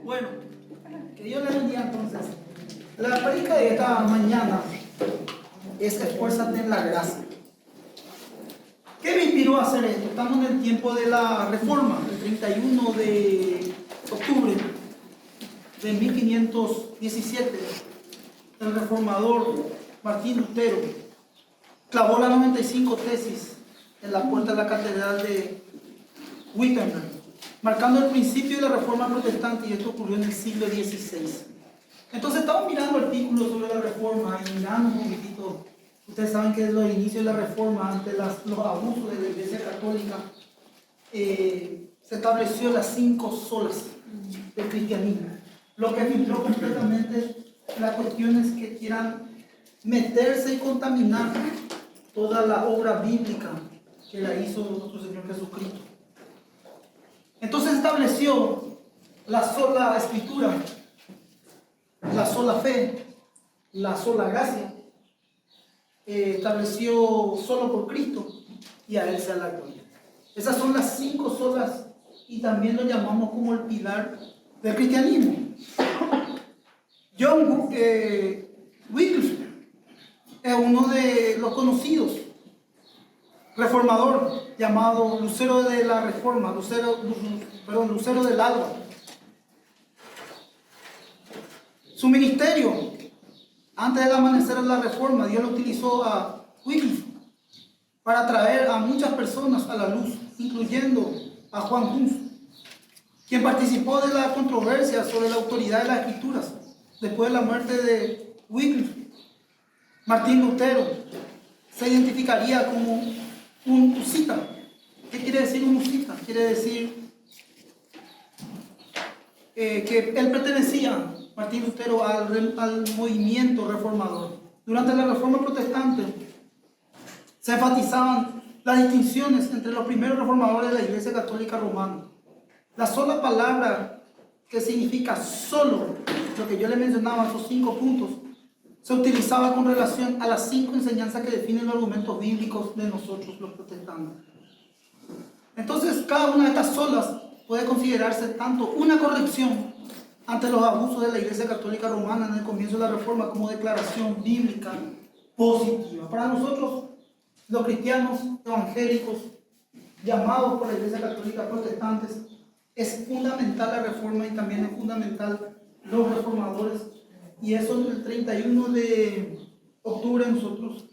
Bueno, que Dios le bendiga entonces. La predica de esta mañana es esfuérzate en la gracia. ¿Qué me inspiró a hacer esto? Estamos en el tiempo de la Reforma, el 31 de octubre de 1517. El reformador Martín Lutero clavó las 95 tesis en la puerta de la catedral de Wittenberg, marcando el principio de la Reforma protestante, y esto ocurrió en el siglo XVI. Entonces estamos mirando artículos sobre la Reforma y mirando un poquitito. Ustedes saben que desde los inicios de la Reforma, ante los abusos de la Iglesia Católica, se estableció las 5 solas del cristianismo, lo que filtró completamente las cuestiones que quieran meterse y contaminar toda la obra bíblica que la hizo nuestro Señor Jesucristo. Entonces estableció la sola escritura, la sola fe, la sola gracia. Estableció solo por Cristo y a Él sea la gloria. Esas son las 5 solas y también lo llamamos como el pilar del cristianismo. John Wycliffe es uno de los conocidos reformador llamado Lucero de la Reforma, Lucero del Alba. Su ministerio, antes del amanecer de la Reforma, Dios lo utilizó a Wycliffe para traer a muchas personas a la luz, incluyendo a Juan Hus, quien participó de la controversia sobre la autoridad de las Escrituras después de la muerte de Wycliffe. Martín Lutero se identificaría como un husita. ¿Qué quiere decir un husita? Quiere decir que él pertenecía, Martín Lutero, al movimiento reformador. Durante la Reforma protestante se enfatizaban las distinciones entre los primeros reformadores de la Iglesia Católica Romana. La sola palabra que significa solo, lo que yo le mencionaba, esos 5 puntos, se utilizaba con relación a las 5 enseñanzas que definen los argumentos bíblicos de nosotros los protestantes. Entonces, cada una de estas solas puede considerarse tanto una corrección ante los abusos de la Iglesia Católica Romana en el comienzo de la Reforma como declaración bíblica positiva. Para nosotros, los cristianos evangélicos, llamados por la Iglesia Católica protestantes, es fundamental la Reforma y también es fundamental los reformadores. Y eso en el 31 de octubre nosotros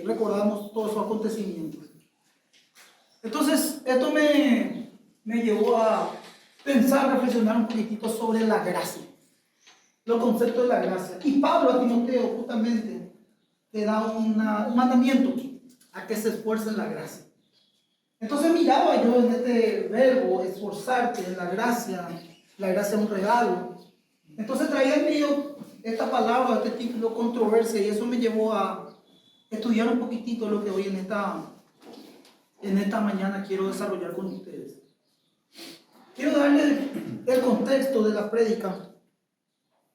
recordamos todos esos acontecimientos. Entonces, esto me llevó a pensar, reflexionar un poquitito sobre la gracia, los conceptos de la gracia. Y Pablo a Timoteo justamente le da un mandamiento a que se esfuerce en la gracia. Entonces miraba yo en este verbo, esforzarte en la gracia es un regalo. Entonces traía en mí esta palabra, este título, controversia, y eso me llevó a estudiar un poquitito lo que hoy en esta mañana quiero desarrollar con ustedes. Quiero darle el contexto de la prédica,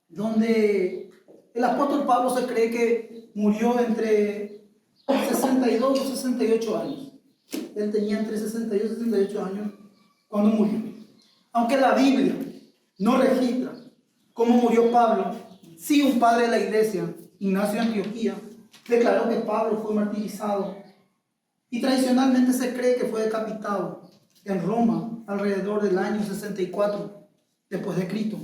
donde el apóstol Pablo se cree que murió entre 62 y 68 años. Él tenía entre 62 y 68 años cuando murió. Aunque la Biblia no registra cómo murió Pablo, sí un padre de la iglesia, Ignacio de Antioquía, declaró que Pablo fue martirizado y tradicionalmente se cree que fue decapitado en Roma alrededor del año 64 después de Cristo.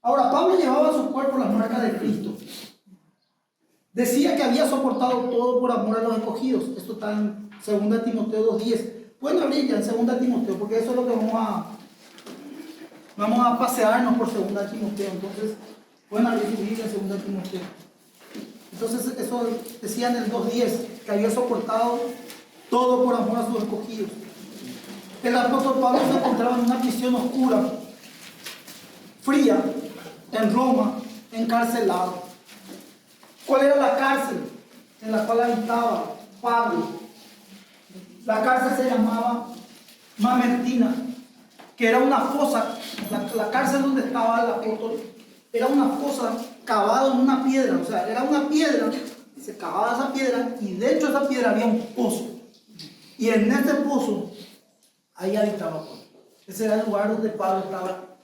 Ahora, Pablo llevaba a su cuerpo las marcas de Cristo. Decía que había soportado todo por amor a los escogidos. Esto está en 2 Timoteo 2:10. Pueden abrir ya en 2 Timoteo, porque eso es lo que vamos a pasearnos por 2 Timoteo. Entonces, pueden abrir su Biblia en 2 Timoteo. Entonces, eso decía en el 2:10, que había soportado todo por amor a sus escogidos. El apóstol Pablo se encontraba en una prisión oscura, fría, en Roma, encarcelado. ¿Cuál era la cárcel en la cual habitaba Pablo? La cárcel se llamaba Mamertina, que era una fosa. La cárcel donde estaba el apóstol era una fosa cavada en una piedra. O sea, era una piedra, se cavaba esa piedra y dentro de esa piedra había un pozo. Y en ese pozo, ahí habitaba Pablo. Ese era el lugar donde Pablo estaba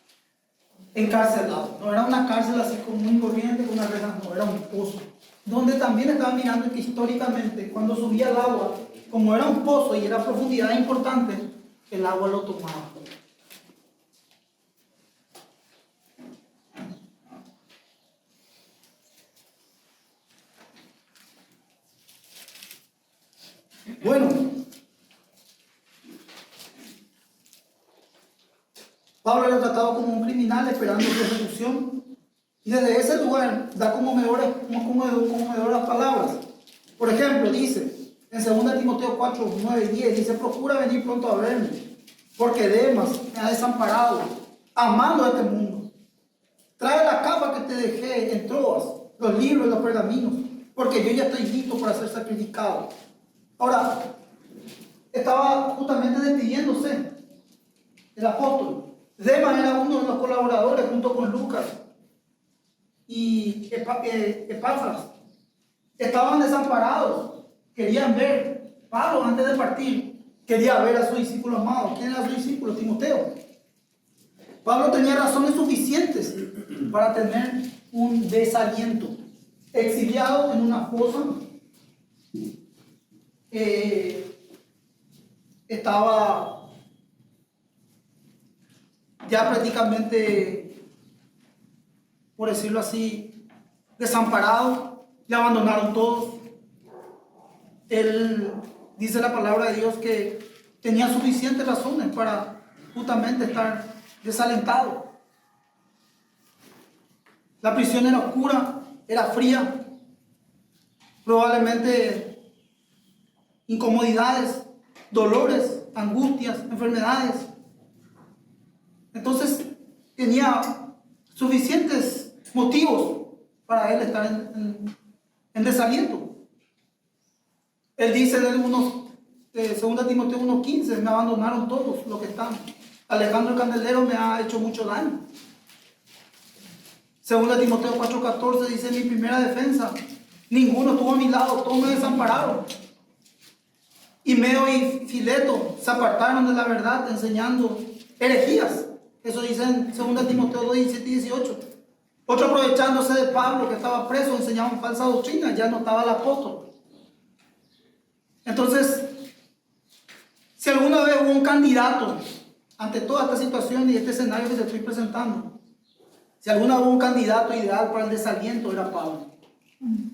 encarcelado. No era una cárcel así como muy corriente con una reja, no, era un pozo. Donde también estaba mirando que históricamente, cuando subía el agua, como era un pozo y era profundidad importante, el agua lo tomaba. Bueno, Pablo era tratado como un criminal esperando su ejecución. Y desde ese lugar da conmovedoras palabras. Por ejemplo, dice en 2 Timoteo 4, 9 y 10, dice: procura venir pronto a verme, porque Demas me ha desamparado, amando a este mundo. Trae la capa que te dejé en Troas, los libros y los pergaminos, porque yo ya estoy listo para ser sacrificado. Ahora, estaba justamente despidiéndose el apóstol. Demas era uno de los colaboradores junto con Lucas y Epafras. Estaban desamparados, querían ver. Pablo, antes de partir, quería ver a su discípulo amado. ¿Quién era su discípulo? Timoteo. Pablo tenía razones suficientes para tener un desaliento. Exiliado en una fosa, estaba ya prácticamente, por decirlo así, desamparado, le abandonaron todos. Él dice la palabra de Dios que tenía suficientes razones para justamente estar desalentado. La prisión era oscura, era fría, probablemente incomodidades, dolores, angustias, enfermedades. Entonces tenía suficientes motivos para él estar en desaliento. Él dice de 2 Timoteo 1:15, me abandonaron todos los que están. Alejandro el Candelero me ha hecho mucho daño. 2 Timoteo 4:14 dice: mi primera defensa, ninguno estuvo a mi lado, todos me desampararon. Himeo y Fileto se apartaron de la verdad enseñando herejías. Eso dice en 2 Timoteo 2:17 y 18. Otro, aprovechándose de Pablo, que estaba preso, enseñaban falsa doctrina, ya no estaba el apóstol. Entonces, si alguna vez hubo un candidato ante toda esta situación y este escenario que te estoy presentando, si alguna vez hubo un candidato ideal para el desaliento, era Pablo.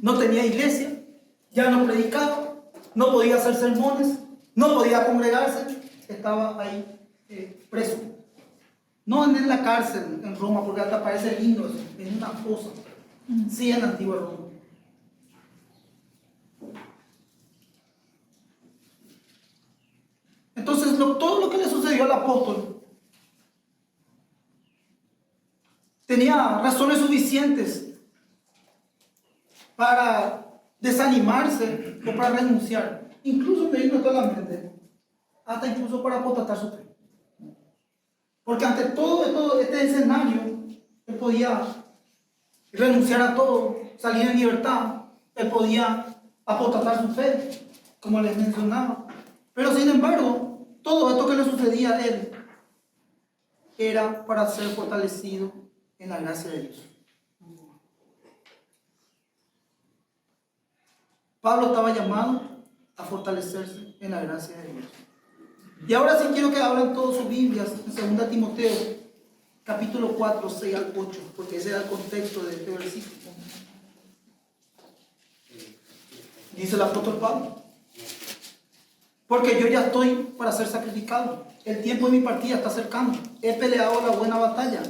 No tenía iglesia, ya no predicaba, no podía hacer sermones, no podía congregarse, estaba ahí preso. No en la cárcel en Roma, porque hasta parece lindo eso, en una fosa, sí, en la antigua Roma. Entonces, todo lo que le sucedió al apóstol tenía razones suficientes para desanimarse o para renunciar. Incluso me vino toda la mente, hasta incluso para apostatar su fe. Porque ante todo este escenario, él podía renunciar a todo, salir en libertad, él podía apostatar su fe, como les mencionaba. Pero sin embargo, todo esto que le sucedía a él era para ser fortalecido en la gracia de Dios. Pablo estaba llamado a fortalecerse en la gracia de Dios. Y ahora sí quiero que abran todas sus Biblias en 2 Timoteo, capítulo 4, 6 al 8, porque ese era el contexto de este versículo. Dice el apóstol Pablo: porque yo ya estoy para ser sacrificado. El tiempo de mi partida está cercano. He peleado la buena batalla.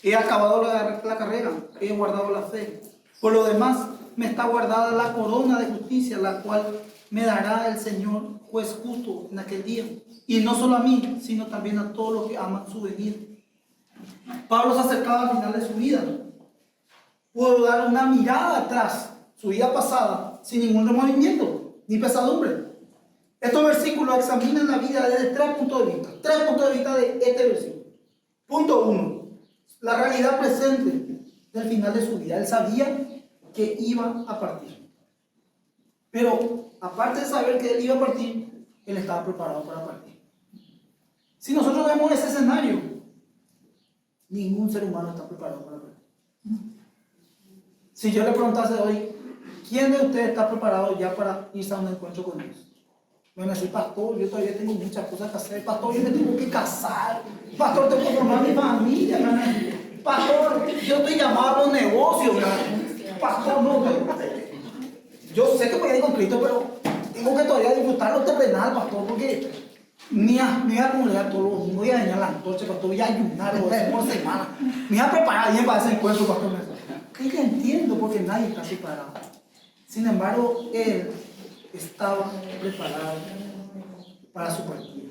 He acabado la carrera. He guardado la fe. Por lo demás, me está guardada la corona de justicia, la cual me dará el Señor, juez justo, en aquel día. Y no solo a mí, sino también a todos los que aman su venida. Pablo se acercaba al final de su vida. Pudo dar una mirada atrás, su vida pasada, sin ningún remordimiento ni pesadumbre. Estos versículos examinan la vida desde 3 puntos de vista. 3 puntos de vista de este versículo. Punto 1. La realidad presente del final de su vida. Él sabía que iba a partir. Pero aparte de saber que él iba a partir, él estaba preparado para partir. Si nosotros vemos ese escenario, ningún ser humano está preparado para verlo. Si yo le preguntase hoy, ¿quién de ustedes está preparado ya para irse a un encuentro con Dios? Me van a decir, pastor, yo todavía tengo muchas cosas que hacer. Pastor, yo me tengo que casar. Pastor, tengo que formar mi familia. Pastor, yo estoy llamado a los negocios. Pastor, no. Yo sé que voy a ir con Cristo, pero tengo que todavía disfrutar lo terrenal, pastor, porque me voy a congregar todos los domingos, voy a dañar la antorcha, pastor, voy a ayunar los días por semana. Me voy a preparar bien para ese encuentro, pastor. Y yo entiendo porque nadie está preparado. Sin embargo, él estaba preparado para su partida.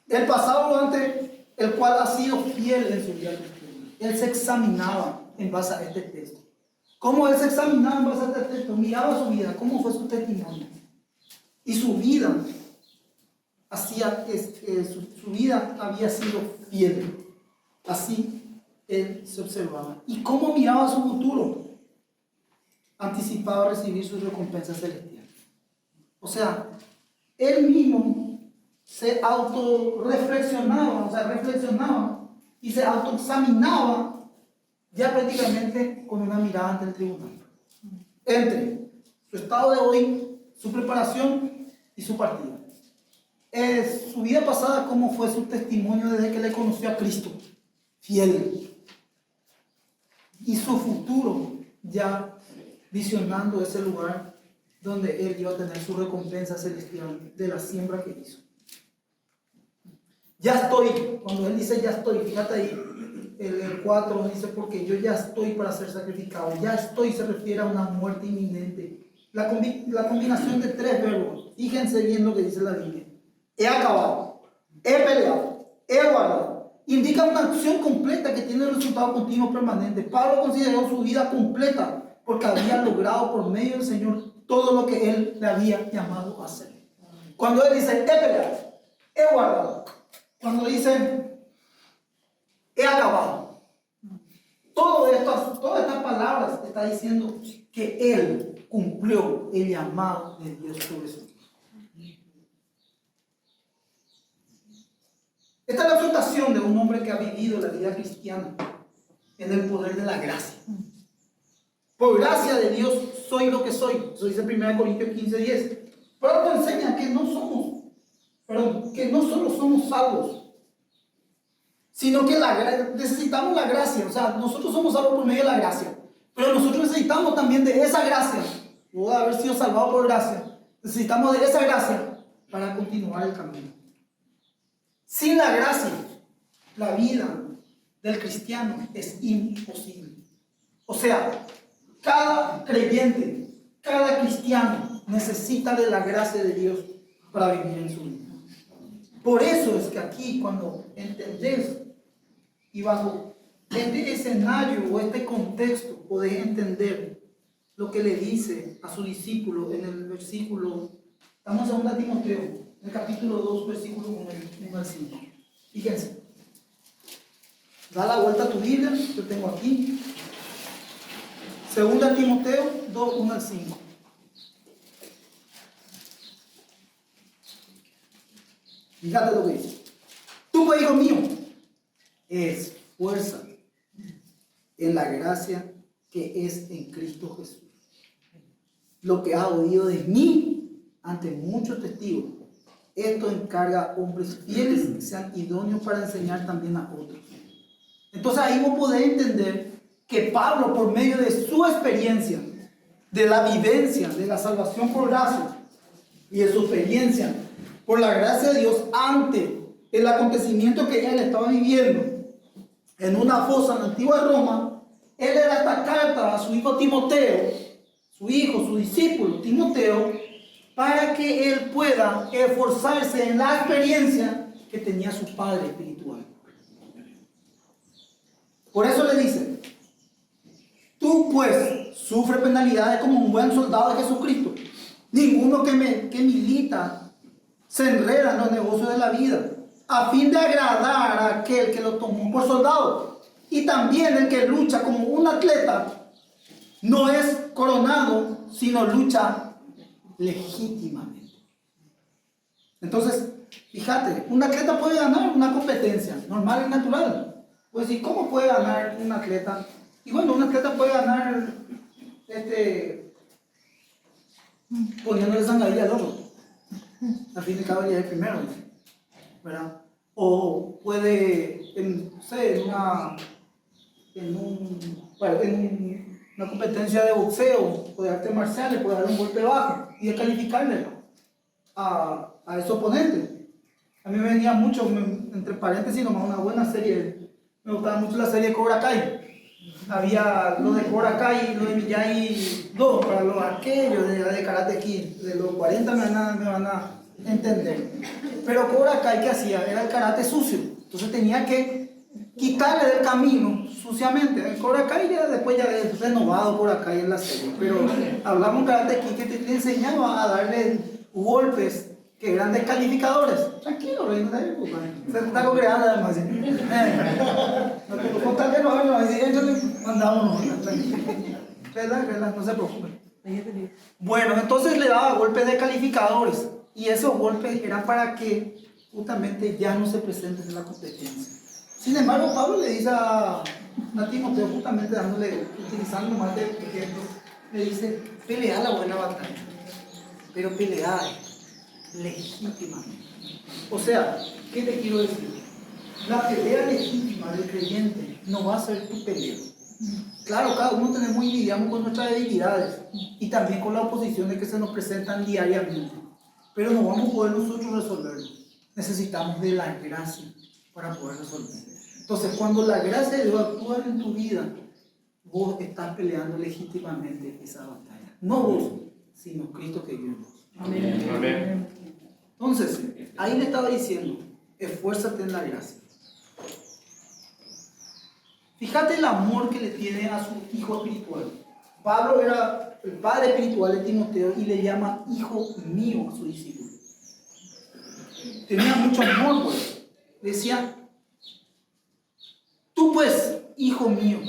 El pasado ante el cual ha sido fiel en su vida cristiana. Él se examinaba en base a este texto. ¿Cómo él se examinaba en base a este texto? Miraba su vida, cómo fue su testimonio. Y su vida, su vida había sido fiel. Así él se observaba. ¿Y cómo miraba su futuro? Anticipaba recibir su recompensa celestial. O sea, él mismo se autorreflexionaba, reflexionaba y se autoexaminaba ya prácticamente con una mirada ante el tribunal. Entre su estado de hoy, su preparación y su partida. Su vida pasada, cómo fue su testimonio desde que le conoció a Cristo. Fiel. Y su futuro, ya visionando ese lugar donde él iba a tener su recompensa celestial de la siembra que hizo. Ya estoy, cuando él dice ya estoy, fíjate ahí, el 4 dice porque yo ya estoy para ser sacrificado. Ya estoy se refiere a una muerte inminente. La combinación de tres verbos, fíjense bien lo que dice la Biblia. He acabado, he peleado, he guardado. Indica una acción completa que tiene un resultado continuo permanente. Pablo consideró su vida completa porque había logrado por medio del Señor todo lo que él le había llamado a hacer. Cuando él dice he peleado, he guardado, cuando dice he acabado, todas estas palabras está diciendo que él cumplió el llamado de Dios sobre su vida. Esta es la exhortación de un hombre que ha vivido la vida cristiana en el poder de la gracia. Por gracia de Dios soy lo que soy. Eso dice 1 Corintios 15:10. Pero nos enseña que no solo somos salvos, sino que necesitamos la gracia. O sea, nosotros somos salvos por medio de la gracia, pero nosotros necesitamos también de esa gracia. Luego de haber sido salvados por gracia, necesitamos de esa gracia para continuar el camino. Sin la gracia, la vida del cristiano es imposible. O sea, cada creyente, cada cristiano necesita de la gracia de Dios para vivir en su vida. Por eso es que aquí, cuando entendés y bajo este escenario o este contexto, podés entender lo que le dice a su discípulo en el versículo, estamos en 2 Timoteo, en el capítulo 2, versículo 1 al 5. Fíjense, da la vuelta a tu Biblia, yo tengo aquí, 2 Timoteo 2, 1 al 5. Fíjate lo que dice. Tú, pues, hijo mío, esfuérzate en la gracia que es en Cristo Jesús. Lo que has oído de mí ante muchos testigos, esto encarga a hombres fieles que sean idóneos para enseñar también a otros. Entonces ahí vos podés entender que Pablo, por medio de su experiencia, de la vivencia, de la salvación por gracia y de su experiencia por la gracia de Dios ante el acontecimiento que él estaba viviendo en una fosa en la antigua Roma, él le da esta carta a su hijo Timoteo, su discípulo Timoteo, para que él pueda esforzarse en la experiencia que tenía su padre espiritual. Por eso le dice, tú pues sufre penalidades como un buen soldado de Jesucristo. Ninguno que milita se enreda en los negocios de la vida, a fin de agradar a aquel que lo tomó por soldado. Y también el que lucha como un atleta no es coronado, sino lucha legítimamente. Entonces, fíjate, un atleta puede ganar una competencia normal y natural. Pues, ¿y cómo puede ganar un atleta? Y bueno, un atleta puede ganar poniéndole zancadilla al otro. Al fin y al cabo, ya es el primero, ¿verdad? O puede, no sé, en una competencia de boxeo o de artes marciales, puede dar un golpe bajo y descalificarle a ese oponente. A mí me venía mucho, entre paréntesis, nomás una buena serie. Me gustaba mucho la serie Cobra Kai. Había lo de Cobra Kai y lo de Miyagi-Do para los aquellos de Karate Kid. De los 40 me van a entender. Pero Cobra Kai, ¿qué hacía? Era el karate sucio. Entonces tenía que quitarle del camino suciamente. El Cobra Kai después ya es renovado Cobra Kai en la serie. Pero hablamos de Karate Kid que te enseñaba a darle golpes que eran descalificadores. Tranquilo, Rey, no te preocupes. Se está congregando además. No te preocupes, tal vez no, ellos mandamos, relax, no se preocupen. Bueno, entonces le daba golpes descalificadores. Y esos golpes eran para que justamente ya no se presenten en la competencia. Sin embargo, Pablo le dice a Timoteo, justamente utilizando más de ejemplo, le dice, pelea la buena batalla, pero pelea legítimamente. O sea, ¿qué te quiero decir? La pelea legítima del creyente no va a ser tu pelea. Claro, cada uno tenemos y lidiamos con nuestras debilidades y también con las oposiciones que se nos presentan diariamente. Pero no vamos a poder nosotros resolverlo. Necesitamos de la gracia para poder resolverlo. Entonces, cuando la gracia de Dios actúa en tu vida, vos estás peleando legítimamente esa batalla. No vos, sino Cristo que vive en vos. Amén. Amén. Entonces, ahí le estaba diciendo, esfuérzate en la gracia. Fíjate el amor que le tiene a su hijo espiritual. Pablo era el padre espiritual de Timoteo y le llama hijo mío a su discípulo. Tenía mucho amor, pues. Decía, tú pues, hijo mío.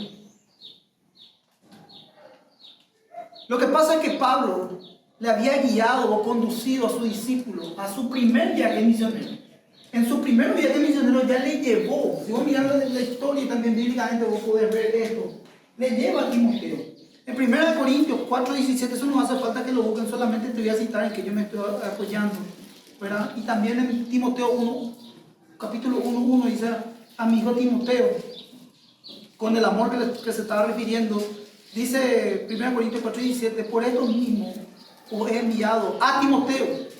Lo que pasa es que Pablo le había guiado o conducido a su discípulo a su primer viaje misionero. En su primer viaje misionero ya le llevó, si vos mirando la historia y también bíblicamente vos podés ver esto, le lleva a Timoteo. En 1 Corintios 4:17, eso no hace falta que lo busquen, solamente te voy a citar el que yo me estoy apoyando, ¿verdad? Y también en Timoteo 1, capítulo 1:1 dice a mi hijo Timoteo, con el amor que se estaba refiriendo, dice 1 Corintios 4:17, por esto mismo os he enviado a Timoteo,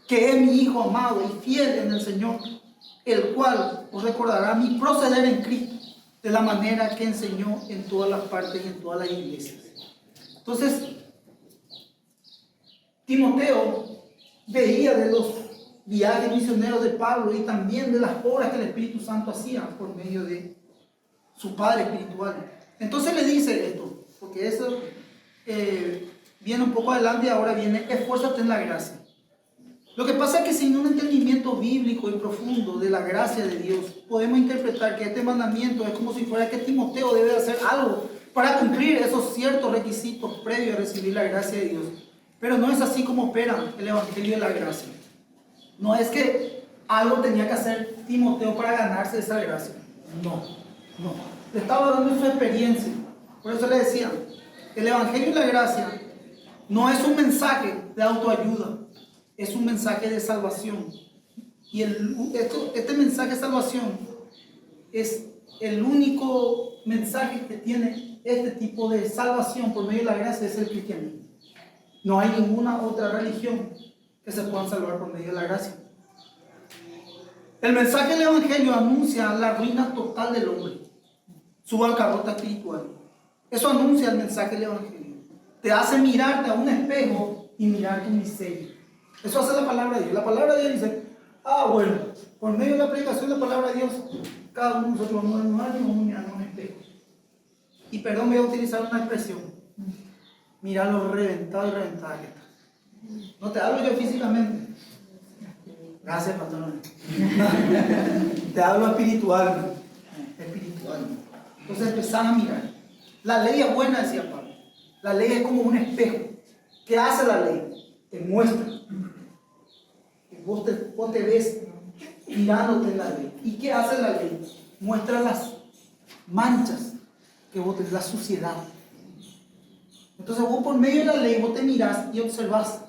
que es mi hijo amado y fiel en el Señor, el cual os recordará mi proceder en Cristo, de la manera que enseñó en todas las partes y en todas las iglesias. Entonces, Timoteo veía de los viajes misioneros de Pablo y también de las obras que el Espíritu Santo hacía por medio de su padre espiritual. Entonces le dice esto, porque eso viene un poco adelante y ahora viene, esfuérzate en la gracia. Lo que pasa es que sin un entendimiento bíblico y profundo de la gracia de Dios, podemos interpretar que este mandamiento es como si fuera que Timoteo debe hacer algo para cumplir esos ciertos requisitos previos a recibir la gracia de Dios. Pero no es así como opera el Evangelio de la gracia. No es que algo tenía que hacer Timoteo para ganarse esa gracia. No. Le estaba dando su experiencia. Por eso le decía, el Evangelio de la gracia no es un mensaje de autoayuda. Es un mensaje de salvación. Y este mensaje de salvación es el único mensaje que tiene este tipo de salvación por medio de la gracia, es el cristianismo. No hay ninguna otra religión que se pueda salvar por medio de la gracia. El mensaje del Evangelio anuncia la ruina total del hombre, su bancarrota espiritual. Eso anuncia el mensaje del Evangelio. Te hace mirarte a un espejo y mirar tu miseria. Eso hace la palabra de Dios. La palabra de Dios dice, bueno, por medio de la predicación de la palabra de Dios, cada uno de nosotros vamos a mirar a un espejo. Y perdón, voy a utilizar una expresión. Mira lo reventado y reventada que está. No te hablo yo físicamente. Gracias, pastor. Te hablo espiritual. Entonces empezás a mirar. La ley es buena, decía Pablo. La ley es como un espejo. ¿Qué hace la ley? Te muestra. Vos te ves mirándote en la ley. ¿Y qué hace la ley? Muestra las manchas que vos tenés, la suciedad. Entonces vos por medio de la ley vos te mirás y observás.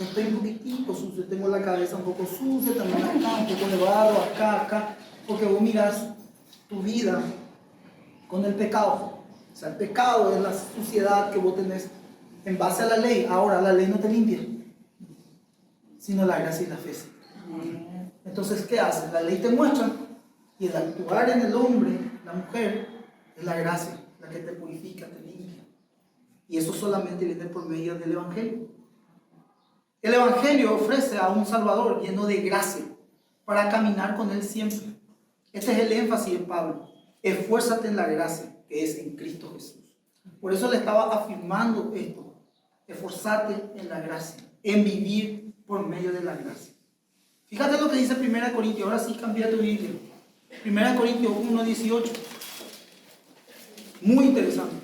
Estoy un poquitico sucio, tengo la cabeza un poco sucia, también acá, un poco de barro, acá, porque vos mirás tu vida con el pecado. O sea, el pecado es la suciedad que vos tenés en base a la ley. Ahora, la ley no te limpia, sino la gracia y la fe. Entonces, ¿qué hace? La ley te muestra, y el actuar en el hombre, la mujer, es la gracia, la que te purifica, te limpia. Y eso solamente viene por medio del Evangelio. El Evangelio ofrece a un Salvador lleno de gracia para caminar con Él siempre. Este es el énfasis de Pablo. Esfuérzate en la gracia que es en Cristo Jesús. Por eso le estaba afirmando esto. Esforzate en la gracia, en vivir por medio de la gracia. Fíjate lo que dice 1 Corintios. Ahora sí cambia tu Biblia. 1 Corintios 1:18. Muy interesante.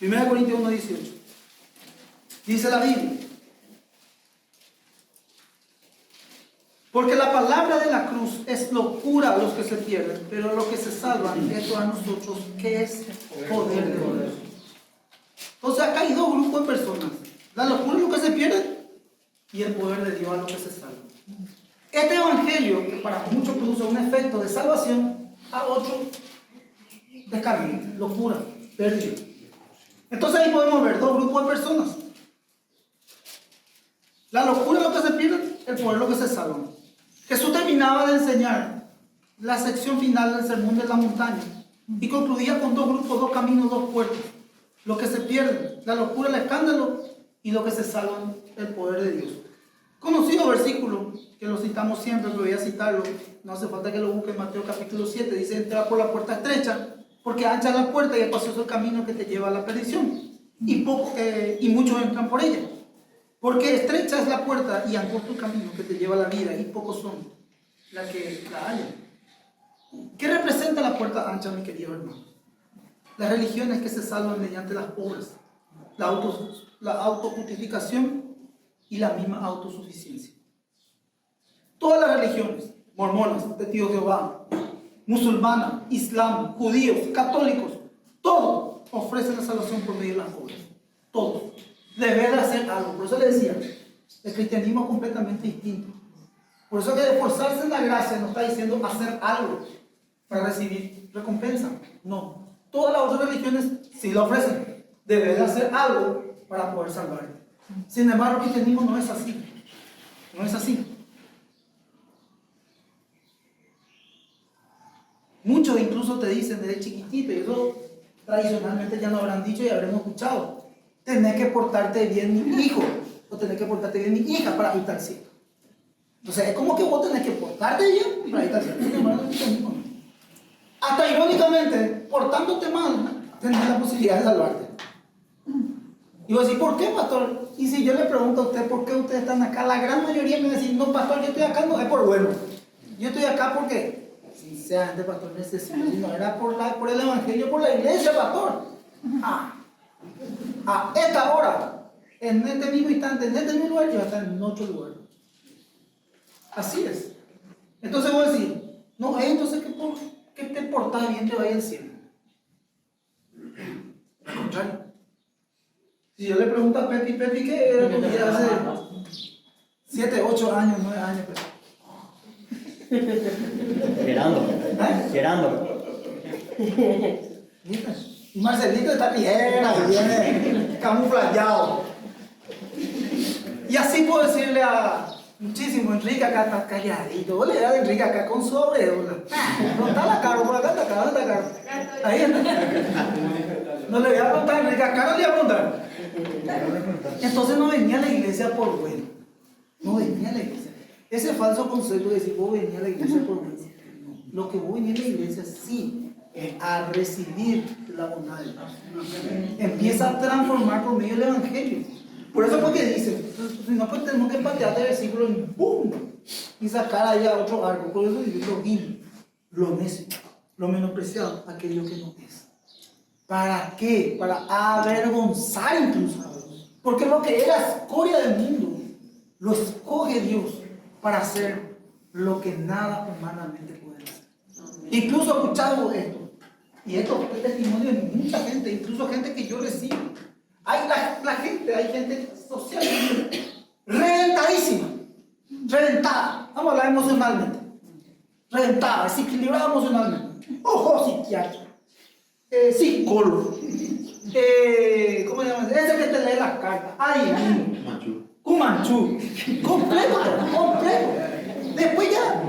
1 Corintios 1:18. Dice la Biblia: porque la palabra de la cruz es locura a los que se pierden, pero a los que se salvan, esto a nosotros, que es poder de Dios. Entonces acá hay dos grupos de personas: la locura a los que se pierden y el poder de Dios a los que se salvan. Este evangelio, que para muchos produce un efecto de salvación, a otros descarga, locura, pérdida. Entonces ahí podemos ver dos grupos de personas: la locura a los que se pierden, el poder a los que se salvan. Jesús terminaba de enseñar la sección final del sermón de la montaña y concluía con dos grupos, dos caminos, dos puertas: los que se pierden, la locura, el escándalo, y los que se salvan, el poder de Dios. Conocido versículo que lo citamos siempre, pero voy a citarlo, no hace falta que lo busquen. Mateo capítulo 7 dice: entra por la puerta estrecha, porque ancha es la puerta y espacioso el camino que te lleva a la perdición, y muchos entran por ella. Porque estrecha es la puerta y angosto el camino que te lleva a la vida, y pocos son las que la hallan. ¿Qué representa la puerta ancha, mi querido hermano? Las religiones que se salvan mediante las obras, la autojustificación y la misma autosuficiencia. Todas las religiones, mormonas, testigos de Jehová, musulmanas, islam, judíos, católicos, todos ofrecen la salvación por medio de las obras. Todos. Deber de hacer algo. Por eso le decía, el cristianismo es completamente distinto. Por eso que esforzarse en la gracia no está diciendo hacer algo para recibir recompensa. No. Todas las otras religiones sí lo ofrecen. Deber de hacer algo para poder salvarte. Sin embargo, el cristianismo no es así. No es así. Muchos incluso te dicen desde chiquitito, y eso tradicionalmente ya nos habrán dicho y habremos escuchado: tenés que portarte bien, mi hijo, o tenés que portarte bien, mi hija, para irte al cielo. Entonces es como que vos tenés que portarte bien para irte al cielo. Sin embargo, el cristianismo no. Hasta irónicamente, portándote mal, tenés la posibilidad de salvarte. Y vos decís: ¿por qué, pastor? Y si yo le pregunto a usted: ¿por qué ustedes están acá? La gran mayoría me dice: no, pastor, yo estoy acá no es por bueno. Yo estoy acá porque, sinceramente, pastor, necesito. Si no era por el evangelio, por la iglesia, pastor. A esta hora, en este mismo instante, en este mismo lugar, yo voy a estar en otro lugar. Así es. Entonces vos decís: no, entonces que te portas bien, te vaya al cielo. Al contrario. Si yo le pregunto a Pepi, ¿qué era tu vida hace 7, 8 años, 9 años? Gerando. Y Marcelito está viene camuflajeado. Y así puedo decirle a muchísimo: Enrique acá está calladito. Vos le das a Enrique acá con su aureola. No está la cara, por acá está la cara, ¿dónde está la cara? Ahí está. No le voy a preguntar a Enrique, acá no le voy a preguntar. Entonces no venía a la iglesia por bueno. No venía a la iglesia. Ese falso concepto de decir: vos venía a la iglesia por bueno. No. Lo que vos venía a la iglesia sí es a recibir la bondad de Dios. Empieza a transformar por medio del evangelio. Por eso es porque dice: si no, pues tenemos que patear este versículo y ¡pum! Y sacar ahí a otro arco. Por eso dice: lo vil, lo necio, lo menospreciado, aquello que no es. ¿Para qué? Para avergonzar incluso. Porque lo que era escoria del mundo, lo escoge Dios para hacer lo que nada humanamente puede hacer. Incluso he escuchado esto, y esto es testimonio de mucha gente, incluso gente que yo recibo. Hay gente social reventadísima, reventada, vamos a hablar emocionalmente, reventada, desequilibrada emocionalmente, ojo psiquiatra, psicólogo, ¿cómo se llama? Ese que te lee las cartas, ay, Cumanchú, completo. Después ya,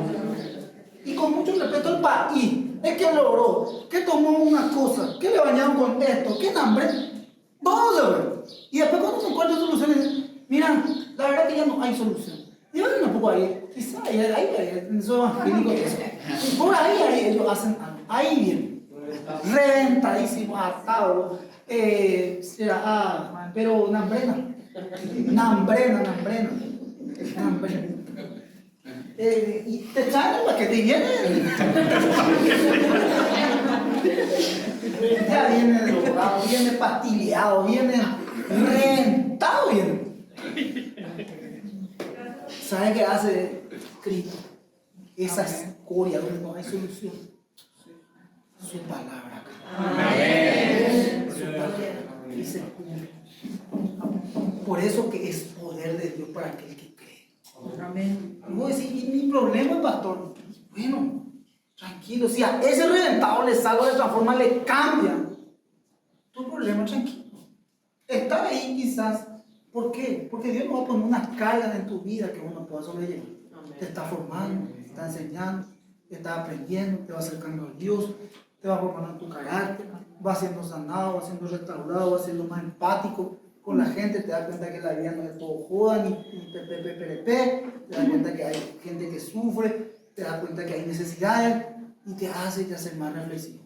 y con mucho respeto al país, es que logró, que tomó una cosa, que le bañaron con esto, que hambre, todo se ve. Y después cuando se encuentran soluciones, mira, la verdad que ya no hay solución. Y van un poco ahí, quizá ahí, soy evangélico y eso. Por ahí ellos hacen algo, ahí viene, reventadísimo, atado, pero nambrena. Y te echan para que te viene. Ya viene drogado, viene pastilleado, viene reventado, viene. ¿Sabe qué hace Cristo? Esa escoria donde no hay solución. Su palabra. Amén. Su palabra. Y se cumple. Por eso que es poder de Dios para aquel que cree. Amén. Y vos decís, ¿y mi problema, pastor? Bueno, tranquilo. Si a ese reventado le salgo de otra forma, le cambia. Tu problema, tranquilo. Está ahí quizás. ¿Por qué? Porque Dios no va a poner unas cargas en tu vida que uno pueda sobrellevar. Te está formando, te está enseñando, te está aprendiendo, te va acercando a Dios, te va formando tu carácter, va siendo sanado, va siendo restaurado, va siendo más empático con la gente, te das cuenta que la vida no es todo joda ni pepe, te das cuenta que hay gente que sufre, te das cuenta que hay necesidades y te hace más reflexivo.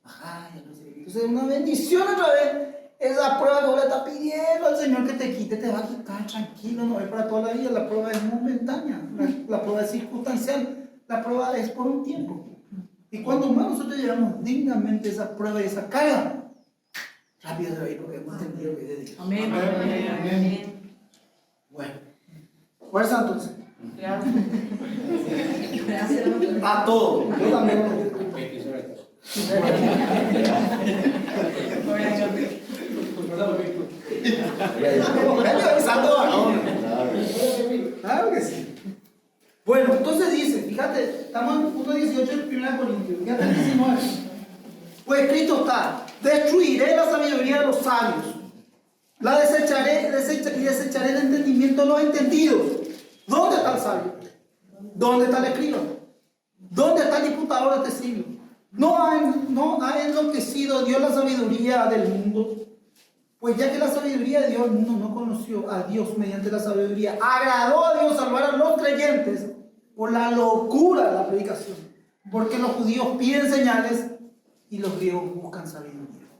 Ajá, ya no sé. Entonces es una bendición otra vez. Esa prueba que vos le estás pidiendo al Señor que te quite, te va a quitar, tranquilo, no es para toda la vida, la prueba es momentánea, la prueba es circunstancial, la prueba es por un tiempo. Y cuando más nosotros llevamos dignamente esa prueba y esa carga, rápido se va a ir porque hemos entendido que es de Dios. Amén. Amén. Bueno, fuerza entonces. Gracias. A todo. Yo también. Claro que sí. Bueno, entonces dice, fíjate, estamos en 1:18 de 1 Corintios, fíjate el 19. Pues escrito está: destruiré la sabiduría de los sabios, la desecharé el entendimiento de los entendidos. ¿Dónde está el sabio? ¿Dónde está el escriba? ¿Dónde está el disputador de este siglo? ¿No ha enloquecido Dios la sabiduría del mundo? Pues ya que la sabiduría de Dios, el mundo no conoció a Dios mediante la sabiduría, agradó a Dios salvar a los creyentes por la locura de la predicación. Porque los judíos piden señales y los griegos buscan sabiduría.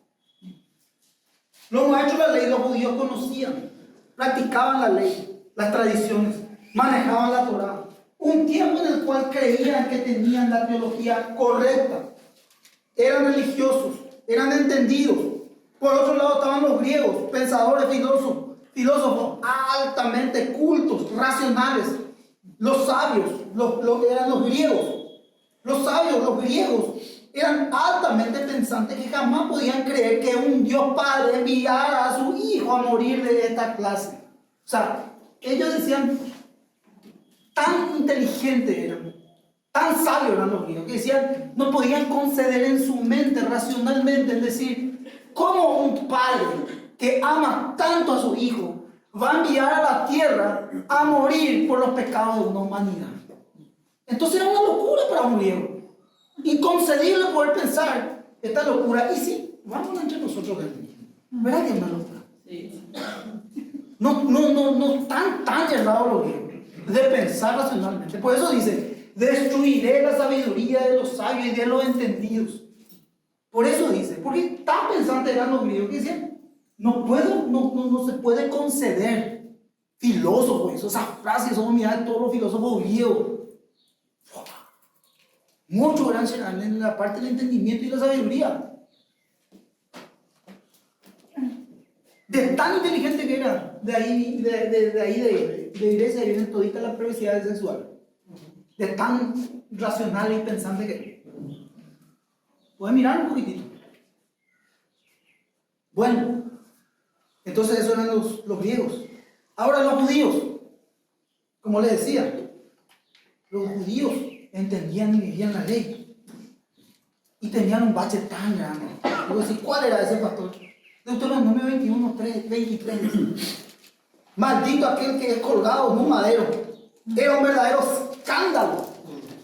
Los maestros de la ley, los judíos conocían, practicaban la ley, las tradiciones, manejaban la Torá. Un tiempo en el cual creían que tenían la teología correcta. Eran religiosos, eran entendidos. Por otro lado estaban los griegos, pensadores, filósofos altamente cultos, racionales. Los sabios, eran los griegos. Los sabios, los griegos, eran altamente pensantes que jamás podían creer que un Dios Padre enviara a su hijo a morir de esta clase. O sea, ellos decían, tan inteligentes eran, tan sabios eran los griegos, que decían, no podían conceder en su mente, racionalmente, es decir, ¿cómo un padre que ama tanto a su hijo va a enviar a la tierra a morir por los pecados de una humanidad? Entonces era una locura para un griego. Inconcebible poder pensar esta locura. Y sí, vamos entre nosotros, ¿verdad que es una locura? Sí. No tan errados los griegos de pensar racionalmente. Por eso dice, destruiré la sabiduría de los sabios y de los entendidos. Por eso dice, porque tan pensantes eran los griegos que decían, no se puede conceder. Filósofos, esas frases son miradas de todos los filósofos griegos. Muchos eran en la parte del entendimiento y la sabiduría. De tan inteligente que era, de ahí de iglesia vienen toditas las perversidades sexuales. De tan racional y pensante que era. Pueden mirar un poquitito. Bueno, entonces esos eran los griegos. Ahora los judíos, como les decía, los judíos entendían y vivían la ley. Y tenían un bache tan grande. Digo, ¿sí? ¿Cuál era ese pastor? Deuteronomio 21, 23. Maldito aquel que es colgado en un madero. Era un verdadero escándalo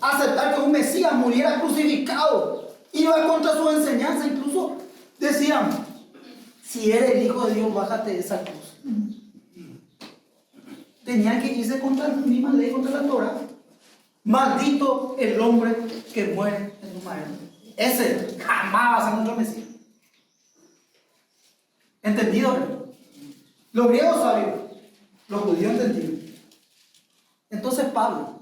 aceptar que un Mesías muriera crucificado. Iba contra su enseñanza. Incluso decían, si eres el Hijo de Dios, bájate de esa cruz. Tenían que irse contra la misma ley, contra la Torah. Maldito el hombre que muere en un madero. Ese jamás va a ser nuestro Mesías. ¿Entendido? Los griegos sabios, los judíos entendidos. Entonces Pablo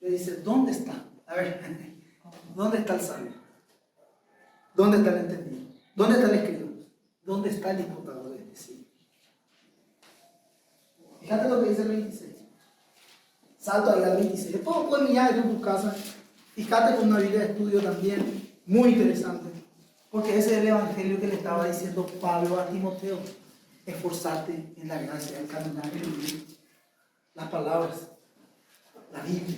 le dice, ¿dónde está? A ver, ¿dónde está el sabio? ¿Dónde está el entendido? ¿Dónde está el escritor? ¿Dónde está el diputado de este siglo? Fíjate lo que dice el 26. Salto ahí al 26. Después puedes mirar en tu casa. Fíjate con una Biblia de estudio también, muy interesante. Porque ese es el evangelio que le estaba diciendo Pablo a Timoteo. Esforzate en la gracia, en caminar en vivir. Las palabras, la Biblia,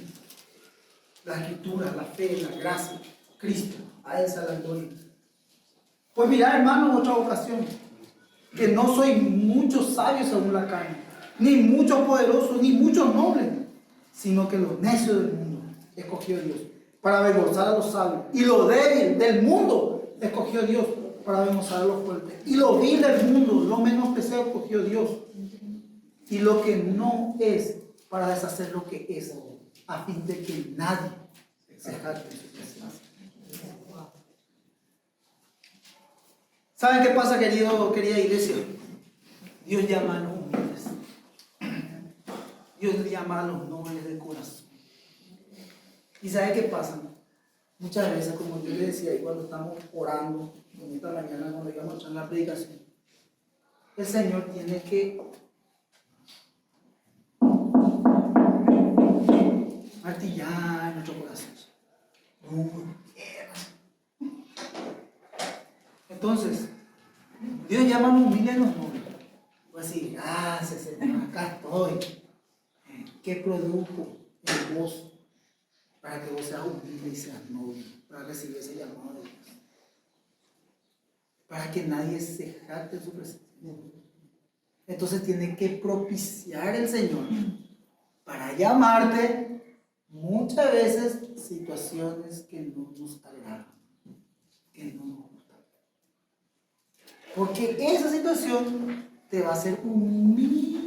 la escritura, la fe, la gracia, Cristo, a Él sea la gloria. Pues mirad, hermano, en otra ocasión, que no soy muchos sabios según la carne, ni muchos poderosos, ni muchos nobles, sino que los necios del mundo escogió Dios para avergonzar a los sabios, y lo débil del mundo escogió Dios para avergonzar a los fuertes, y lo vil del mundo, lo menospreciado escogió Dios, y lo que no es para deshacer lo que es, a fin de que nadie se jacte en su presencia. ¿Saben qué pasa, querida iglesia? Dios llama a los humildes. Dios llama a los nobles de corazón. ¿Y sabe qué pasa? Muchas veces, como yo le decía ahí cuando estamos orando, en esta mañana cuando íbamos a echar la predicación, el Señor tiene que martillar nuestro corazón. Entonces, Dios llama a los humildes y los nobles. Pues así, gracias Señor, acá estoy. ¿Qué produjo en vos para que vos seas humilde y seas noble? Para recibir ese llamado de Dios. Para que nadie se jacte en su presencia. Entonces tiene que propiciar el Señor para llamarte muchas veces situaciones que no nos agradan, que no nos gustan. Porque esa situación te va a hacer humilde,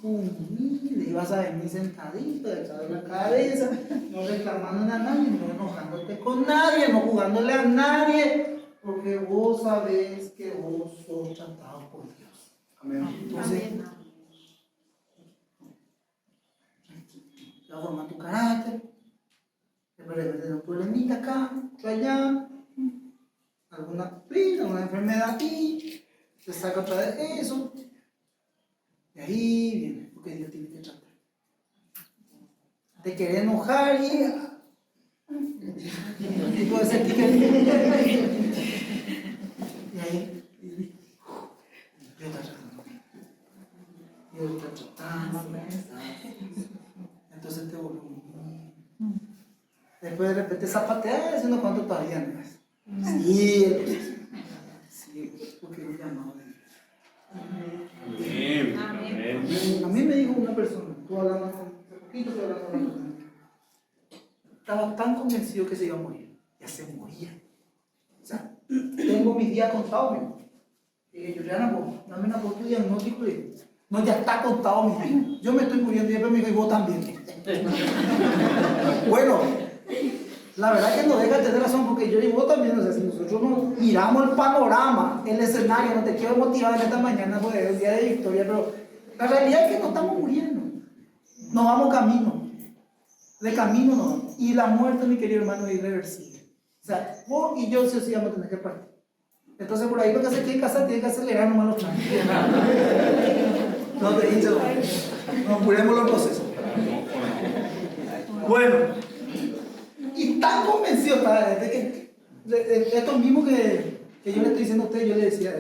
y vas a venir sentadito, echado la cabeza, no reclamando a nadie, no enojándote con nadie, no jugándole a nadie, porque vos sabés que vos sos tratado por Dios. Amén. Entonces, te va a formar tu carácter, después de tener un problemita acá, otro allá, alguna enfermedad aquí, te saca otra vez eso, y ahí viene lo que Dios tiene que tratar. Te querés enojar y puede ser que y ahí Dios está tratando. Dios está tratando. Entonces te volvió. Después de repente zapateas diciendo cuánto todavía no es. Sí, porque es un llamado de Dios. Amén. A mí me dijo una persona, tú hablando hace poquito, tú hablando con una persona, estaba tan convencido que se iba a morir, ya se moría. O sea, tengo mis días contados, y Juliana, pues, dame una por tu diagnóstico y no, ya está contado mis días. Yo me estoy muriendo y después me dijo, y vos también. Bueno, la verdad que no deja de tener razón, porque yo y vos también, o sea, si nosotros nos miramos el panorama, el escenario, no te quiero motivar en esta mañana, pues es el día de victoria, pero la realidad es que no estamos muriendo, nos vamos camino, de camino nos vamos, y la muerte, mi querido hermano, es irreversible. O sea, vos y yo sí vamos a tener que partir. Entonces por ahí lo que se quiere casar tiene que acelerar nomás los trámites. No te dicho, no apuremos los procesos. Bueno, y tan convencido estaba de que esto mismo que yo le estoy diciendo a usted, yo le decía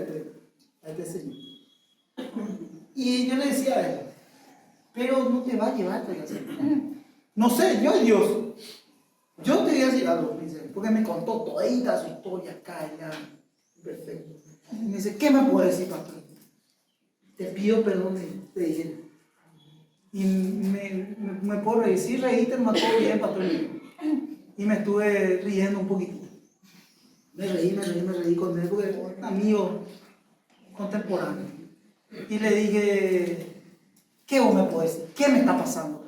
a este señor. Y yo le decía a él, pero no te va a llevar, no sé, yo y Dios. Yo te voy a decir algo, porque me contó toda su historia acá, allá, perfecto. Y me dice, ¿qué me puede decir, pastor? Te pido perdón, te dije. Y me puedo reír, sí, reíste, me todo bien, pastor. Y me estuve riendo un poquitito. Me reí con él, porque es un amigo contemporáneo. Y le dije, ¿qué vos me podés decir? ¿Qué me está pasando?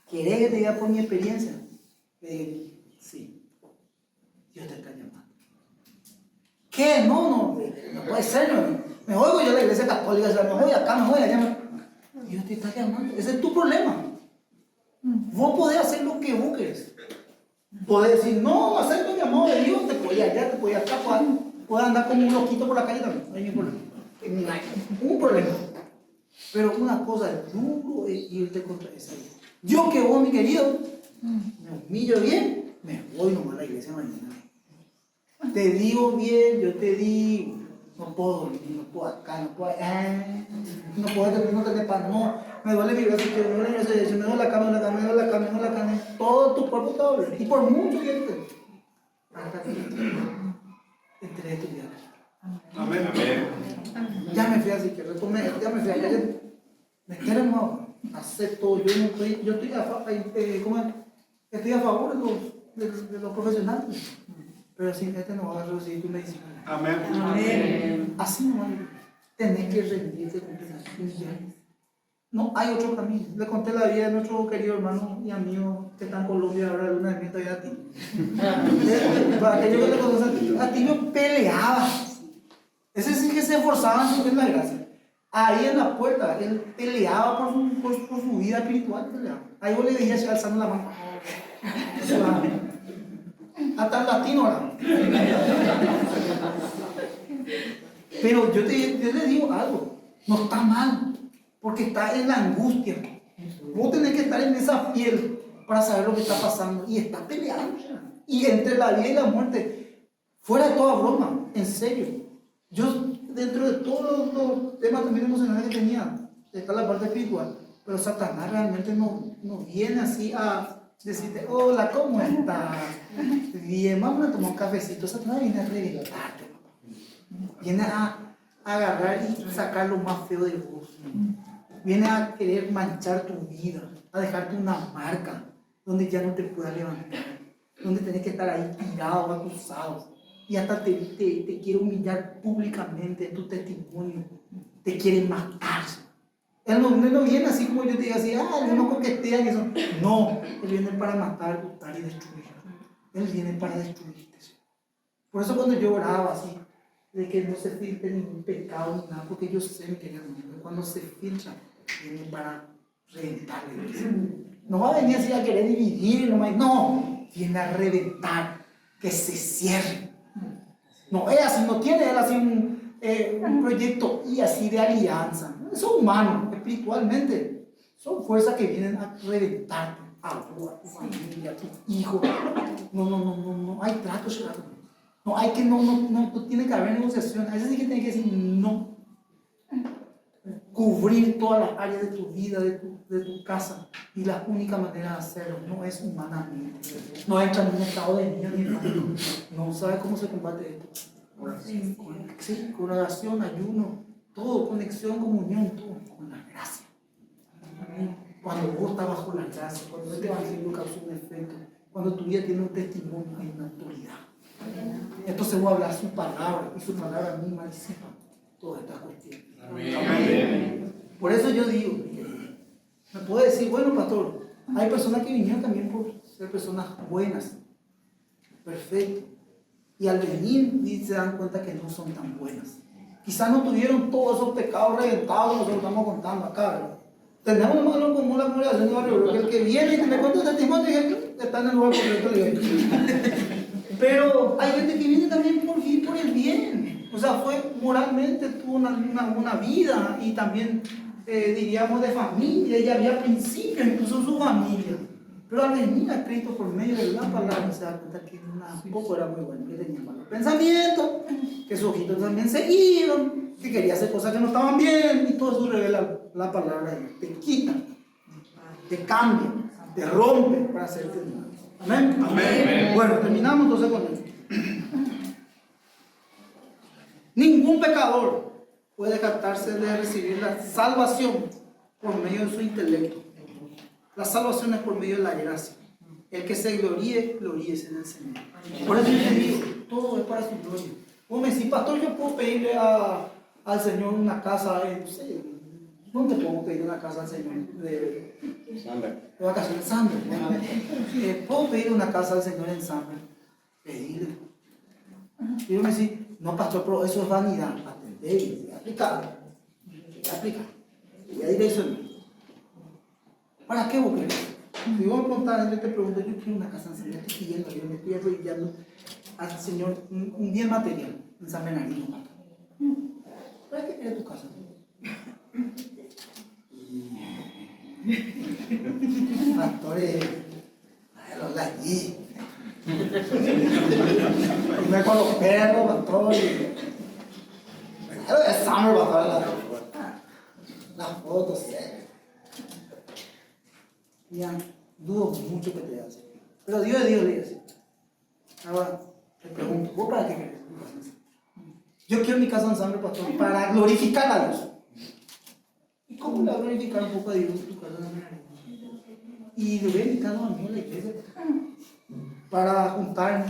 ¿Querés que te diga por mi experiencia? Le dije, sí, Dios te está llamando. ¿Qué? No puede ser, no. Me oigo yo a la iglesia católica, me voy acá, me voy allá. Dios te está llamando, ese es tu problema. Vos podés hacer lo que vos querés. Podés decir, no, hacer tu llamado de Dios, te podés allá, te podés acá, podés andar como un loquito por la calle también, no hay ningún problema. Un problema. Pero una cosa es duro es irte contra esa vida. Yo que vos, mi querido, me humillo bien, me voy nomás a la iglesia mañana. Te digo bien, yo te digo, no puedo dormir, no puedo acá, no puedo no tener pan, no, me duele mi brazo, me duele la cama, todo tu cuerpo está doliendo, y por mucho tiempo, hasta que entré a estudiar. Amén. Ya me fui así, ya me fui allá, me quiero no, acepto, yo estoy a favor de los profesionales. Pero si no vas a recibir tu medicina. Amén. Así no hay. Tenés que rendirte completamente. No hay otro camino. Le conté la vida de nuestro querido hermano y amigo que está en Colombia ahora de una vez todavía a ti. Para aquellos que le conocen a ti, yo peleaba. Ese sí que se esforzaba en su la gracia. Ahí en la puerta, él peleaba por su vida espiritual. Peleaba. Ahí vos le veías alzando la mano. Hasta el latino ahora. Pero yo le digo algo, no está mal, porque está en la angustia. Vos tenés que estar en esa piel para saber lo que está pasando. Y está peleando. Y entre la vida y la muerte, fuera de toda broma, en serio. Yo, dentro de todos los temas también emocionales que tenía, está la parte espiritual. Pero Satanás realmente no viene así a decirte, hola, ¿cómo estás? Bien, vamos a tomar un cafecito. Satanás viene a reventarte, viene a agarrar y sacar lo más feo de vos. Viene a querer manchar tu vida, a dejarte una marca donde ya no te puedas levantar, donde tenés que estar ahí tirado, acusado, y hasta te quiere humillar públicamente en tu testimonio, te quiere matar. Él no viene así como yo te diga así, no coquetean y eso. No, Él viene para matar, gustar y destruir. Él viene para destruirte. Por eso cuando yo oraba así, de que no se filtre ningún pecado ni nada, porque yo sé, mi querido amigo, cuando se filtra, viene para reventarle. No va a venir así a querer dividir, no, viene a reventar, que se cierre. No, es así, no tiene él así un proyecto y así de alianza. Son humanos, espiritualmente. Son fuerzas que vienen a reventarte, a vos, a tu familia, a tu hijo. No hay trato, no hay que, no tiene que haber negociación. A veces sí que tiene que decir no. Cubrir todas las áreas de tu vida, de tu casa. Y la única manera de hacerlo no es humanamente. No entra en un estado de miedo ni nada. No sabe cómo se combate esto. Oración, con oración, ayuno, todo, conexión, comunión, todo con la gracia. Cuando vos estás bajo la gracia, cuando este evangelio causó un efecto, cuando tu vida tiene un testimonio, hay una autoridad. Entonces voy a hablar su palabra, y su palabra misma disipa todas estas cuestiones. Amén. Por eso yo digo, me puede decir, bueno, pastor, hay personas que vinieron también por ser personas buenas, perfecto, y al venir se dan cuenta que no son tan buenas. Quizás no tuvieron todos esos pecados reventados que nosotros estamos contando acá, ¿verdad? Tenemos un malo como la congregación de Barrio Obrero, que el que viene y te me cuenta el testimonio está en el lugar correcto. Pero hay gente que viene también por el bien O sea, moralmente tuvo una vida y también, diríamos, de familia, y había principios, incluso en su familia. Pero al venir a Cristo por medio de la palabra, se da cuenta que tampoco era muy bueno, que tenía malos pensamientos, que sus ojitos también se iban, que quería hacer cosas que no estaban bien, y todo eso revela la palabra de Dios. Te quita, te cambia, te rompe para hacerte mal. Amén. Amén. Bueno, terminamos entonces con esto. Ningún pecador puede jactarse de recibir la salvación por medio de su intelecto. La salvación es por medio de la gracia. El que se gloríe, gloríese en el Señor. Por eso yo te digo, todo es para su gloria. Vos me decís, pastor, yo puedo pedirle al Señor una casa, no sé, ¿dónde puedo pedir una casa al Señor? De vacaciones en Sandra. ¿Puedo pedir una casa al Señor en Sandra? Pedirle. Y yo me decís, no, pastor, pero eso es vanidad. Atender, aplicar. Y a dirección. ¿Para qué vos querés? Si vos me preguntás, yo te pregunto, yo quiero una casa en Sandra, estoy pidiendo, yo me estoy arrodillando al Señor un bien material en San Bernardino. ¿Para qué querés tu casa? Pastores, los de allí. Comer con los perros, pastores. Pero de summer, pastor, las fotos, ya, dudo mucho que te hace. Pero Dios es Dios, le dice. Ahora, te pregunto, ¿vos para qué querés? Yo quiero mi casa en sangre, pastor, para glorificar a Dios. ¿Y cómo le va a glorificar un poco a Dios tu casa en sangre? Y le voy a invitar a mí a la iglesia para juntarme,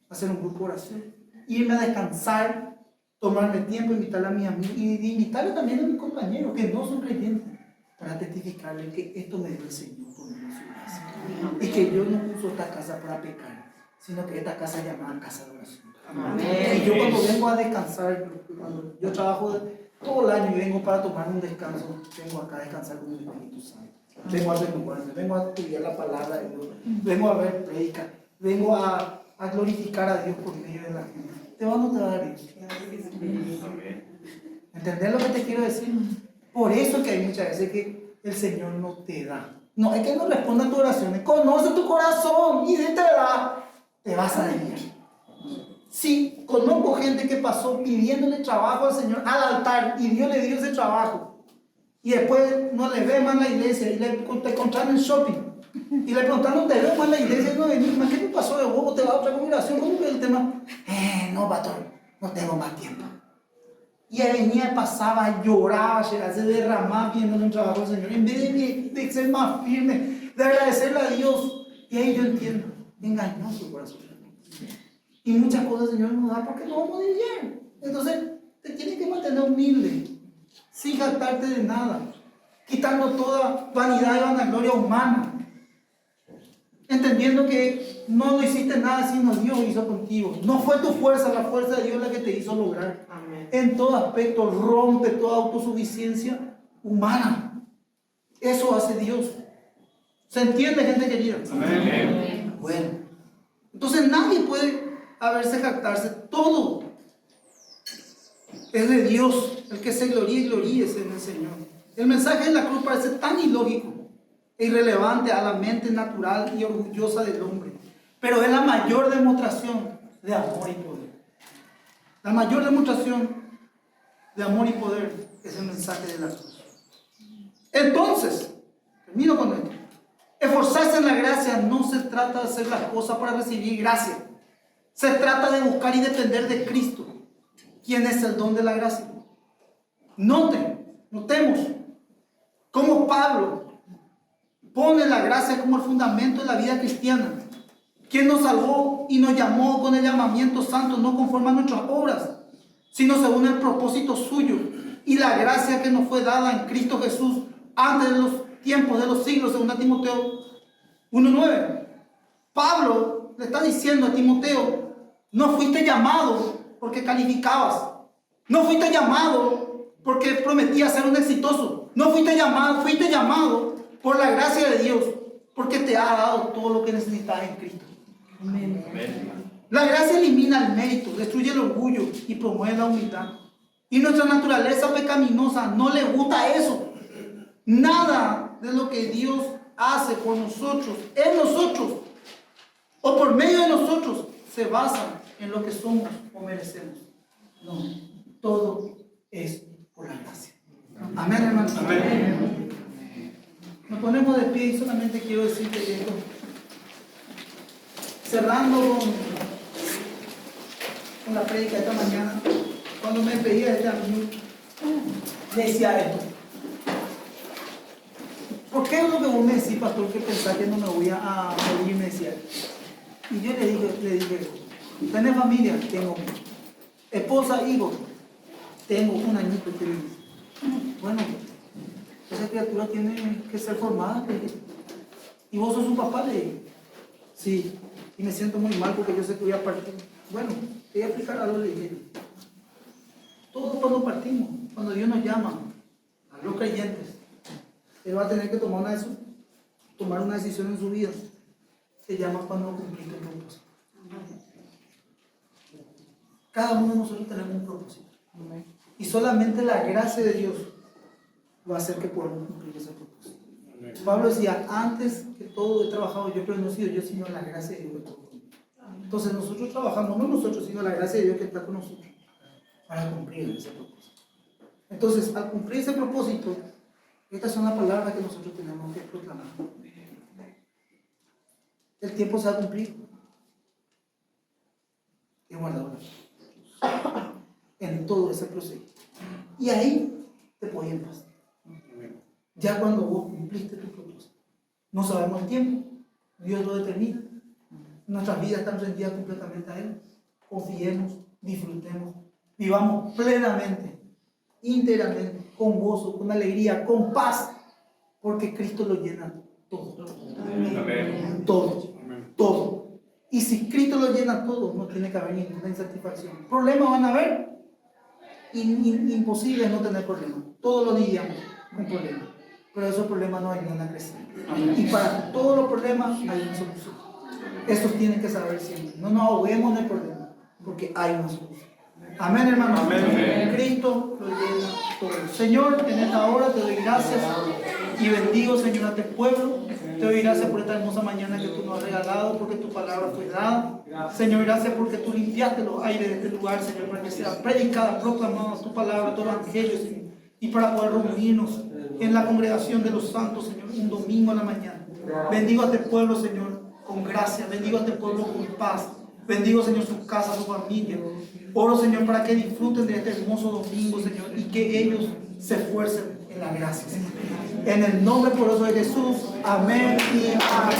hacer un grupo de oración, irme a descansar, tomarme tiempo, invitarle a mis amigos y invitarle también a mis compañeros que no son creyentes, para testificarle que esto me dio el Señor por medio de su gracia. Y que yo no uso esta casa para pecar, sino que esta casa es llamada casa de oración. Y yo cuando vengo a descansar, cuando yo trabajo todo el año y vengo para tomar un descanso, vengo acá a descansar con el Espíritu Santo. Vengo a renovarme, vengo a estudiar la palabra de Dios, vengo a ver prédica, vengo a glorificar a Dios por medio de la gente. ¿Te va o no te va a dar Dios? ¿Entendés lo que te quiero decir? Por eso es que hay muchas veces que el Señor no te da. No, es que no responda a tus oraciones. Conoce tu corazón y si te da, te vas a desviar. Sí, conozco gente que pasó pidiéndole trabajo al Señor al altar y Dios le dio ese trabajo. Y después no le ve más la iglesia y te encontraron en shopping. Y le preguntaron, ¿te veo más la iglesia? Y no venís, ¿qué te pasó de vos? ¿Te va a otra congregación? ¿Cómo que el tema? No, pastor, no tengo más tiempo. Y ahí venía, pasaba, lloraba, se derramaba viendo un trabajo del Señor. En vez de ser más firme, de agradecerle a Dios. Y ahí yo entiendo, engañó su corazón. Y muchas cosas el Señor nos da porque no vamos a vivir. Entonces, te tienes que mantener humilde, sin jactarte de nada, quitando toda vanidad y vanagloria humana, entendiendo que no lo hiciste nada sino Dios lo hizo contigo. No fue tu fuerza, la fuerza de Dios la que te hizo lograr. Amén. En todo aspecto rompe toda autosuficiencia humana. Eso hace Dios. ¿Se entiende, gente querida? Amén. Bueno, entonces nadie puede jactarse, todo es de Dios. El que se gloríe, gloríese en el Señor. El mensaje de la cruz parece tan ilógico e irrelevante a la mente natural y orgullosa del hombre, pero es la mayor demostración de amor y poder. La mayor demostración de amor y poder es el mensaje de la cruz. Entonces, termino con esto. Esforzarse en la gracia no se trata de hacer las cosas para recibir gracia. Se trata de buscar y depender de Cristo, quien es el don de la gracia. Notemos cómo Pablo pone la gracia como el fundamento de la vida cristiana, quien nos salvó y nos llamó con el llamamiento santo, no conforme a nuestras obras, sino según el propósito suyo y la gracia que nos fue dada en Cristo Jesús antes de los tiempos de los siglos, según Timoteo 1:9. Pablo le está diciendo a Timoteo: no fuiste llamado porque calificabas, no fuiste llamado porque prometías ser un exitoso, no fuiste llamado por la gracia de Dios, porque te ha dado todo lo que necesitas en Cristo. Amén. La gracia elimina el mérito, destruye el orgullo y promueve la humildad. Y nuestra naturaleza pecaminosa no le gusta eso. Nada de lo que Dios hace por nosotros, en nosotros, o por medio de nosotros, se basa en lo que somos o merecemos. No, todo es por la gracia. Amén, hermanos. Amén. Nos ponemos de pie y solamente quiero decirte esto. Cerrando con la prédica esta mañana, cuando me pedía este amigo, le decía esto. ¿Por qué es lo que vos me decís, pastor, que pensás que no me voy a morir? Me decía. Y yo le dije, ¿tenés familia? Tengo. ¿Esposa, hijo? Tengo un añito que vive. Bueno, esa criatura tiene que ser formada. ¿Y vos sos su papá? Le dije. Sí. Y me siento muy mal porque yo sé que voy a partir. Bueno, te voy a explicar algo, le dije. Todos cuando partimos, cuando Dios nos llama a los creyentes, Él va a tener que tomar una decisión en su vida. Se llama cuando cumpliste el propósito. Cada uno de nosotros tenemos un propósito. Y solamente la gracia de Dios va a hacer que podamos cumplir ese propósito. Pablo decía, antes que todo he trabajado yo, pero no he sido yo, sino la gracia de Dios que está conmigo. Entonces nosotros trabajamos, no nosotros, sino la gracia de Dios que está con nosotros, para cumplir ese propósito. Entonces, al cumplir ese propósito, estas son las palabras que nosotros tenemos que proclamar. El tiempo se ha cumplido. He guardado en todo ese proceso. Y ahí te puedes en paz. Ya cuando vos cumpliste tu propósito. No sabemos el tiempo. Dios lo determina. Nuestras vidas están rendidas completamente a Él. Confiemos, disfrutemos, vivamos plenamente, íntegramente, con gozo, con alegría, con paz, porque Cristo lo llena todo. Amén. Todo. Todo. Y si Cristo lo llena todo, no tiene que haber ninguna insatisfacción. Problemas van a haber. Imposible no tener problemas. Todos los días con problemas. Pero esos problemas no ayudan a crecer. Y para todos los problemas hay una solución. Estos tienen que saber siempre. No nos ahoguemos en el problema, porque hay una solución. Amén, hermanos. Amén. Cristo lo llena todo. Señor, en esta hora te doy gracias y bendigo, Señor, a este pueblo. Te doy gracias por esta hermosa mañana que tú nos has regalado, porque tu palabra fue dada. Señor, gracias porque tú limpiaste los aires de este lugar, Señor, para que sea predicada, proclamada tu palabra, tu evangelio, Señor, y para poder reunirnos en la congregación de los santos, Señor, un domingo en la mañana. Bendigo a este pueblo, Señor, con gracia. Bendigo a este pueblo con paz. Bendigo, Señor, su casa, su familia. Oro, Señor, para que disfruten de este hermoso domingo, Señor, y que ellos se esfuercen en la gracia, Señor. En el nombre poderoso de Jesús. Amén y amén.